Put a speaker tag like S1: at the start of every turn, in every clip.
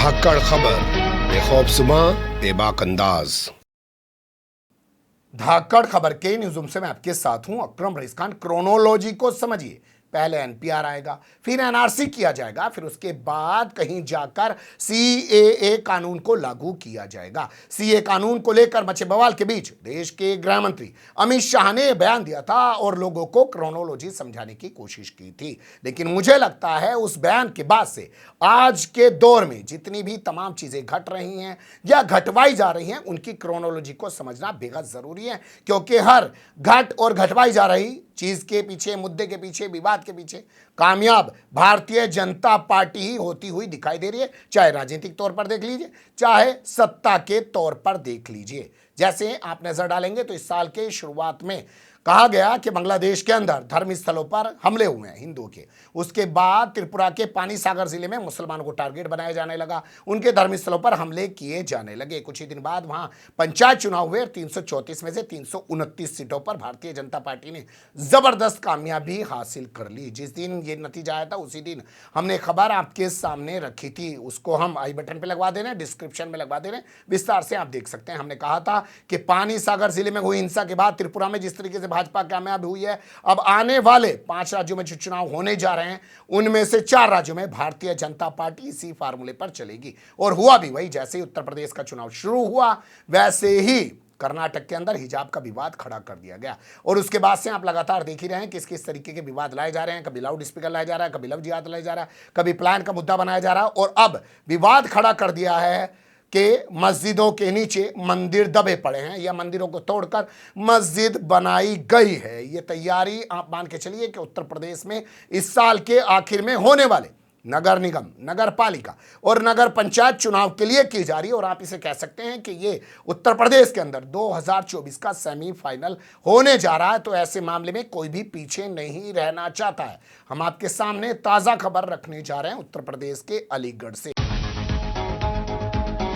S1: धाकड़ खबर, बेखौफजुमा बेबाक अंदाज।
S2: धाकड़ खबर के न्यूज़रूम से मैं आपके साथ हूं अकरम रईस खान। क्रोनोलॉजी को समझिए। पहले एनपीआर आएगा, फिर एनआरसी किया जाएगा, फिर उसके बाद कहीं जाकर सीएए कानून को लागू किया जाएगा। सीए कानून को लेकर मचे बवाल के बीच देश के गृह मंत्री अमित शाह ने बयान दिया था और लोगों को क्रोनोलॉजी समझाने की कोशिश की थी। लेकिन मुझे लगता है उस बयान के बाद से आज के दौर में जितनी भी तमाम चीजें घट रही हैं या घटवाई जा रही हैं, उनकी क्रोनोलॉजी को समझना बेहद जरूरी है, क्योंकि हर घट और घटवाई जा रही चीज के पीछे, मुद्दे के पीछे, विवाद के पीछे कामयाब भारतीय जनता पार्टी ही होती हुई दिखाई दे रही है। चाहे राजनीतिक तौर पर देख लीजिए, चाहे सत्ता के तौर पर देख लीजिए। जैसे आप नजर डालेंगे तो इस साल के शुरुआत में कहा गया कि बांग्लादेश के अंदर धर्म स्थलों पर हमले हुए हैं हिंदुओं के। उसके बाद त्रिपुरा के पानी सागर जिले में मुसलमानों को टारगेट बनाया जाने लगा, उनके धर्म स्थलों पर हमले किए जाने लगे। कुछ ही दिन बाद वहां पंचायत चुनाव हुए। 334 में से 329 सीटों पर भारतीय जनता पार्टी ने जबरदस्त कामयाबी हासिल कर ली। जिस दिन ये नतीजा आया था उसी दिन हमने खबर आपके सामने रखी थी। उसको हम आई बटन पर लगवा दे रहे हैं, डिस्क्रिप्शन में लगवा दे रहे हैं, विस्तार से आप देख सकते हैं। हमने कहा था कि पानी सागर जिले में हुई हिंसा के बाद त्रिपुरा में जिस तरीके से भाजपा कामयाब हुई है, अब आने वाले 5 राज्यों में जो चुनाव होने जा रहे हैं उनमें से 4 राज्यों में भारतीय जनता पार्टी इसी फार्मूले पर चलेगी। और हुआ भी वही। जैसे ही उत्तर प्रदेश का चुनाव शुरू हुआ वैसे ही कर्नाटक के अंदर हिजाब का विवाद खड़ा कर दिया गया। और उसके बाद से आप लगातार देख ही रहे हैं किस किस तरीके के विवाद लाए जा रहे हैं। कभी लाउड स्पीकर लाया जा रहा है, कभी लव जिहाद लाया जा रहा है, कभी प्लान का मुद्दा बनाया जा रहा है, और अब विवाद खड़ा कर दिया है कि मस्जिदों के नीचे मंदिर दबे पड़े हैं या मंदिरों को तोड़कर मस्जिद बनाई गई है। ये तैयारी आप मान के चलिए कि उत्तर प्रदेश में इस साल के आखिर में होने वाले नगर निगम, नगर पालिका और नगर पंचायत चुनाव के लिए की जा रही है। और आप इसे कह सकते हैं कि ये उत्तर प्रदेश के अंदर 2024 का सेमीफाइनल होने जा रहा है। तो ऐसे मामले में कोई भी पीछे नहीं रहना चाहता है। हम आपके सामने ताजा खबर रखने जा रहे हैं उत्तर प्रदेश के अलीगढ़ से।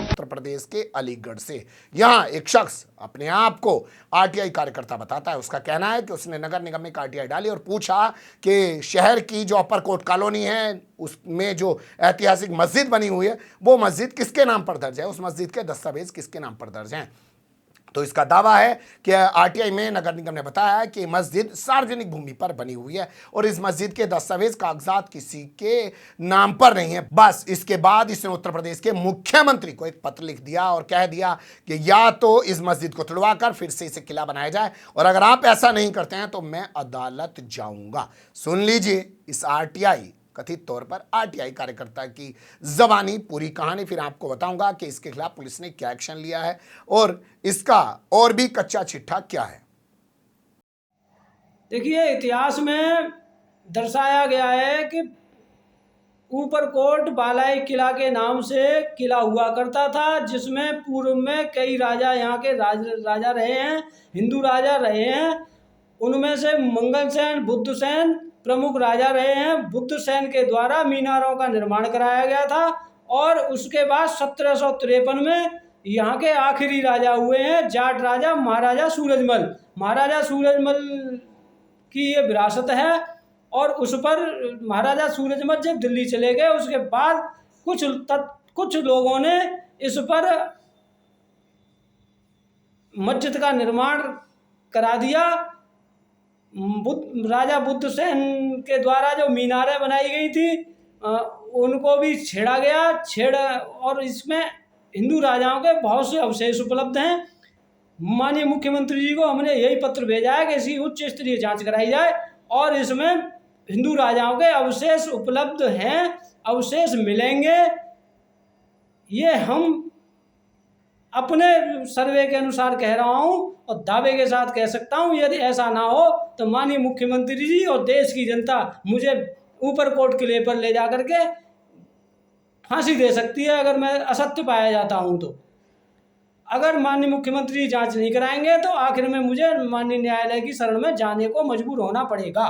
S2: उत्तर प्रदेश के अलीगढ़ से यहां एक शख्स अपने आप को आरटीआई कार्यकर्ता बताता है। उसका कहना है कि उसने नगर निगम में आरटीआई डाली और पूछा कि शहर की जो अपर कोर्ट कॉलोनी है उसमें जो ऐतिहासिक मस्जिद बनी हुई है वो मस्जिद किसके नाम पर दर्ज है, उस मस्जिद के दस्तावेज किसके नाम पर दर्ज हैं। तो इसका दावा है कि आरटीआई में नगर निगम ने बताया कि मस्जिद सार्वजनिक भूमि पर बनी हुई है और इस मस्जिद के दस्तावेज कागजात किसी के नाम पर नहीं है। बस इसके बाद इसने उत्तर प्रदेश के मुख्यमंत्री को एक पत्र लिख दिया और कह दिया कि या तो इस मस्जिद को तुड़वाकर फिर से इसे किला बनाया जाए, और अगर आप ऐसा नहीं करते हैं तो मैं अदालत जाऊंगा। सुन लीजिए इस आरटीआई, कथित तौर पर आरटीआई कार्यकर्ता की जबानी पूरी कहानी। फिर आपको बताऊंगा कि इसके खिलाफ पुलिस ने क्या एक्शन लिया है और इसका और भी कच्चा चिट्ठा क्या है।
S3: देखिए, इतिहास में दर्शाया गया है कि ऊपरकोट बालाई किला के नाम से किला हुआ करता था, जिसमें पूर्व में कई राजा यहाँ के राजा रहे हैं, हिंदू राजा रहे हैं। उनमें से मंगल सेन, बुद्ध सेन प्रमुख राजा रहे हैं। बुद्ध सेन के द्वारा मीनारों का निर्माण कराया गया था और उसके बाद 1753 में यहाँ के आखिरी राजा हुए हैं जाट राजा महाराजा सूरजमल। महाराजा सूरजमल की ये विरासत है और उस पर महाराजा सूरजमल जब दिल्ली चले गए उसके बाद कुछ लोगों ने इस पर मस्जिद का निर्माण करा दिया। राजा बुद्ध सेन के द्वारा जो मीनारें बनाई गई थी उनको भी छेड़ा गया और इसमें हिंदू राजाओं के बहुत से अवशेष उपलब्ध हैं। माननीय मुख्यमंत्री जी को हमने यही पत्र भेजा है कि इसकी उच्च स्तरीय जांच कराई जाए और इसमें हिंदू राजाओं के अवशेष उपलब्ध हैं, अवशेष मिलेंगे। ये हम अपने सर्वे के अनुसार कह रहा हूं और दावे के साथ कह सकता हूं। यदि ऐसा ना हो तो माननीय मुख्यमंत्री जी और देश की जनता मुझे ऊपरकोट किले पर ले जा करके फांसी दे सकती है अगर मैं असत्य पाया जाता हूं तो। अगर माननीय मुख्यमंत्री जांच नहीं कराएंगे तो आखिर में मुझे माननीय न्यायालय की शरण में जाने को मजबूर होना पड़ेगा।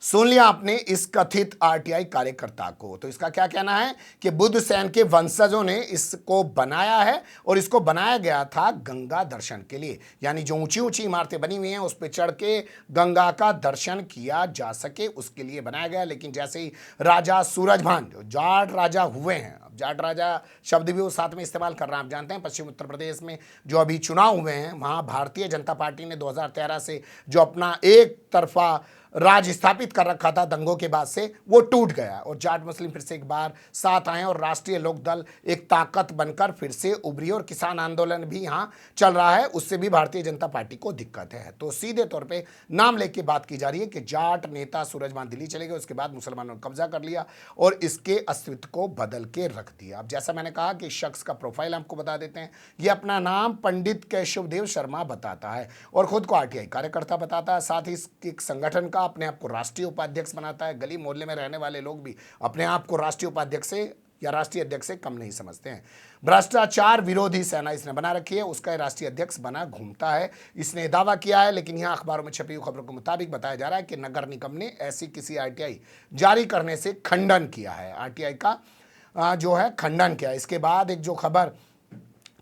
S2: सुन लिया आपने इस कथित आरटीआई कार्यकर्ता को। तो इसका क्या कहना है कि बुद्ध सेन के वंशजों ने इसको बनाया है और इसको बनाया गया था गंगा दर्शन के लिए, यानी जो ऊंची ऊंची इमारतें बनी हुई हैं उस पर चढ़ के गंगा का दर्शन किया जा सके उसके लिए बनाया गया। लेकिन जैसे ही राजा सूरजभान जो जाट राजा हुए हैं, अब जाट राजा शब्द भी वो साथ में इस्तेमाल कर रहे हैं, आप जानते हैं पश्चिम उत्तर प्रदेश में जो अभी चुनाव हुए हैं वहाँ भारतीय जनता पार्टी ने 2013 से जो अपना एक तरफा राज स्थापित कर रखा था दंगों के बाद से, वो टूट गया और जाट मुस्लिम फिर से एक बार साथ आए और राष्ट्रीय लोक दल एक ताकत बनकर फिर से उभरी और किसान आंदोलन भी यहाँ चल रहा है। उससे भी भारतीय जनता पार्टी को दिक्कत है। तो सीधे तौर पे नाम लेके बात की जा रही है कि जाट नेता सूरजभान दिल्ली चले गए, उसके बाद मुसलमानों ने कब्जा कर लिया और इसके अस्तित्व को बदल के रख दिया। अब जैसा मैंने कहा कि इस शख्स का प्रोफाइल आपको बता देते हैं। ये अपना नाम पंडित केशवदेव शर्मा बताता है और खुद को आरटीआई कार्यकर्ता बताता है। साथ ही एक संगठन अपने आप को राष्ट्रीय उपाध्यक्ष बनाता है। गली मोहल्ले में रहने वाले लोग भी अपने आप को राष्ट्रीय उपाध्यक्ष से या राष्ट्रीय अध्यक्ष से कम नहीं समझते हैं। भ्रष्टाचार विरोधी सेना इसने बना रखी है, उसका राष्ट्रीय अध्यक्ष बना घूमता है। इसने दावा किया है, लेकिन यहां अखबारों में छपी हुई खबरों के मुताबिक बताया जा रहा है कि नगर निगम ने ऐसी किसी आरटीआई जारी करने से खंडन किया है, आरटीआई का जो है खंडन किया। इसके बाद एक जो खबर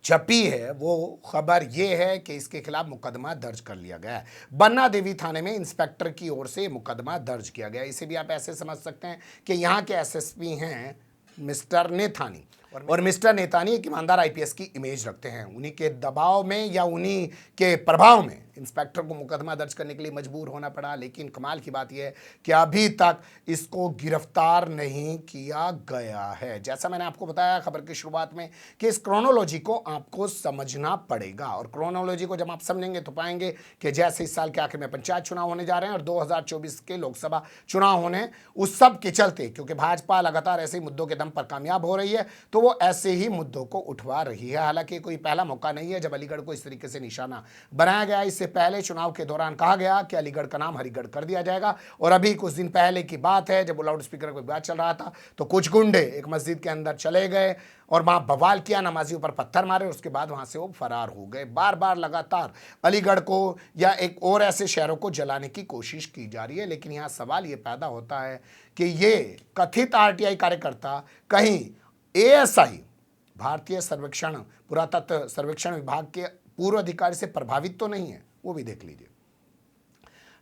S2: छपी है वो खबर ये है कि इसके खिलाफ मुकदमा दर्ज कर लिया गया है। बन्ना देवी थाने में इंस्पेक्टर की ओर से मुकदमा दर्ज किया गया। इसे भी आप ऐसे समझ सकते हैं कि यहाँ के एसएसपी हैं मिस्टर नेथानी और मिस्टर नेतानी एक ईमानदार आईपीएस की इमेज रखते हैं। उन्हीं के दबाव में या उन्हीं के प्रभाव में इंस्पेक्टर को मुकदमा दर्ज करने के लिए मजबूर होना पड़ा। लेकिन कमाल की बात यह है कि अभी तक इसको गिरफ्तार नहीं किया गया है। जैसा मैंने आपको बताया खबर की शुरुआत में कि इस क्रोनोलॉजी को आपको समझना पड़ेगा और क्रोनोलॉजी को जब आप समझेंगे तो पाएंगे कि जैसे इस साल के आखिर में पंचायत चुनाव होने जा रहे हैं और 2024 के लोकसभा चुनाव होने, उस सब के चलते क्योंकि भाजपा लगातार ऐसे मुद्दों के दम पर कामयाब हो रही है तो वो ऐसे ही मुद्दों को उठवा रही है। हालांकि कोई पहला मौका नहीं है जब अलीगढ़ को इस तरीके से निशाना बनाया गया। इससे पहले चुनाव के दौरान कहा गया कि अलीगढ़ का नाम हरिगढ़ कर दिया जाएगा और अभी कुछ दिन पहले की बात है जब लाउड स्पीकर पर बात चल रहा था तो कुछ गुंडे एक मस्जिद के अंदर चले गए और वहां बवाल किया, नमाजियों पर पत्थर मारे और उसके बाद वहां से वो फरार हो गए। बार बार लगातार अलीगढ़ को या एक और ऐसे शहरों को जलाने की कोशिश की जा रही है। लेकिन यहां सवाल ये पैदा होता है कि ये कथित आरटीआई कार्यकर्ता कहीं एएसआई भारतीय सर्वेक्षण पुरातत्व सर्वेक्षण विभाग के पूर्व अधिकारी से प्रभावित तो नहीं है, वो भी देख लीजिए।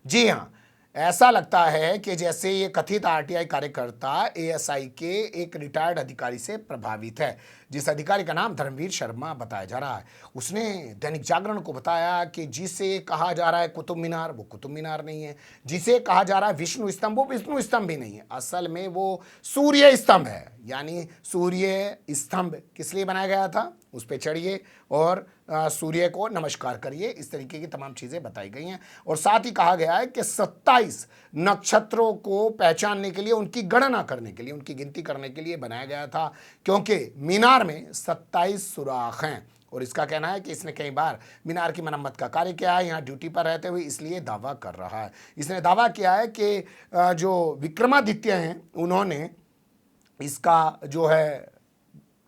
S2: जी हां, ऐसा लगता है कि जैसे ये कथित आरटीआई कार्यकर्ता एएसआई के एक रिटायर्ड अधिकारी से प्रभावित है, जिस अधिकारी का नाम धर्मवीर शर्मा बताया जा रहा है। उसने दैनिक जागरण को बताया कि जिसे कहा जा रहा है कुतुब मीनार, वो कुतुब मीनार नहीं है। जिसे कहा जा रहा है विष्णु स्तंभ, वो विष्णु स्तंभ भी नहीं है। असल में वो सूर्य स्तंभ है। यानी सूर्य स्तंभ किस लिए बनाया गया था, उस पर चढ़िए और सूर्य को नमस्कार करिए, इस तरीके की तमाम चीज़ें बताई गई हैं। और साथ ही कहा गया है कि 27 नक्षत्रों को पहचानने के लिए, उनकी गणना करने के लिए, उनकी गिनती करने के लिए बनाया गया था, क्योंकि मीनार में 27 सुराख हैं। और इसका कहना है कि इसने कई बार मीनार की मरम्मत का कार्य किया है यहाँ ड्यूटी पर रहते हुए, इसलिए दावा कर रहा है। इसने दावा किया है कि जो विक्रमादित्य हैं उन्होंने इसका जो है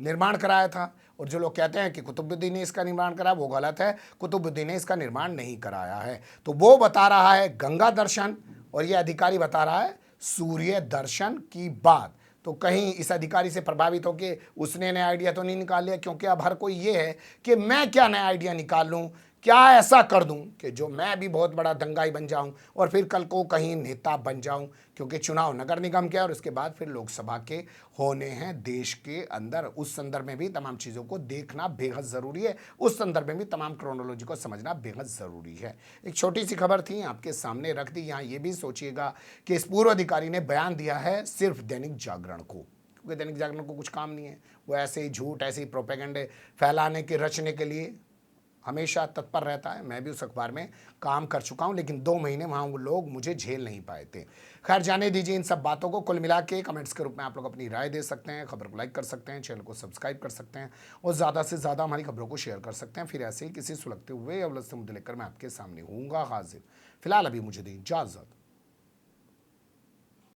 S2: निर्माण कराया था और जो लोग कहते हैं कि कुतुबुद्दीन ने इसका निर्माण कराया, वो गलत है। कुतुबुद्दीन ने इसका निर्माण नहीं कराया है। तो वो बता रहा है गंगा दर्शन और ये अधिकारी बता रहा है सूर्य दर्शन की बात। तो कहीं इस अधिकारी से प्रभावित होकर उसने नया आइडिया तो नहीं निकाल लिया, क्योंकि अब हर कोई ये है कि मैं क्या नया आइडिया निकाल लूँ, क्या ऐसा कर दूं कि जो मैं भी बहुत बड़ा दंगाई बन जाऊं और फिर कल को कहीं नेता बन जाऊं, क्योंकि चुनाव नगर निगम के और उसके बाद फिर लोकसभा के होने हैं देश के अंदर। उस संदर्भ में भी तमाम चीज़ों को देखना बेहद ज़रूरी है, उस संदर्भ में भी तमाम क्रोनोलॉजी को समझना बेहद ज़रूरी है। एक छोटी सी खबर थी आपके सामने रख दी। यहाँ ये भी सोचिएगा कि इस पूर्व अधिकारी ने बयान दिया है सिर्फ दैनिक जागरण को, क्योंकि दैनिक जागरण को कुछ काम नहीं है। वो ऐसे ही झूठ, ऐसे ही प्रोपेगेंडे फैलाने के रचने के लिए हमेशा तत्पर रहता है। मैं भी उस अखबार में काम कर चुका हूं, लेकिन 2 महीने वहाँ वो लोग मुझे झेल नहीं पाए थे। खैर, जाने दीजिए इन सब बातों को। कुल मिला के कमेंट्स के रूप में आप लोग अपनी राय दे सकते हैं, खबर को लाइक कर सकते हैं, चैनल को सब्सक्राइब कर सकते हैं और ज़्यादा से ज़्यादा हमारी खबरों को शेयर कर सकते हैं। फिर ऐसे ही किसी सुलगते हुए या उलझते मुद्दे लेकर मैं आपके सामने हूँगा हाजिर। फिलहाल अभी मुझे दें इजाज़त।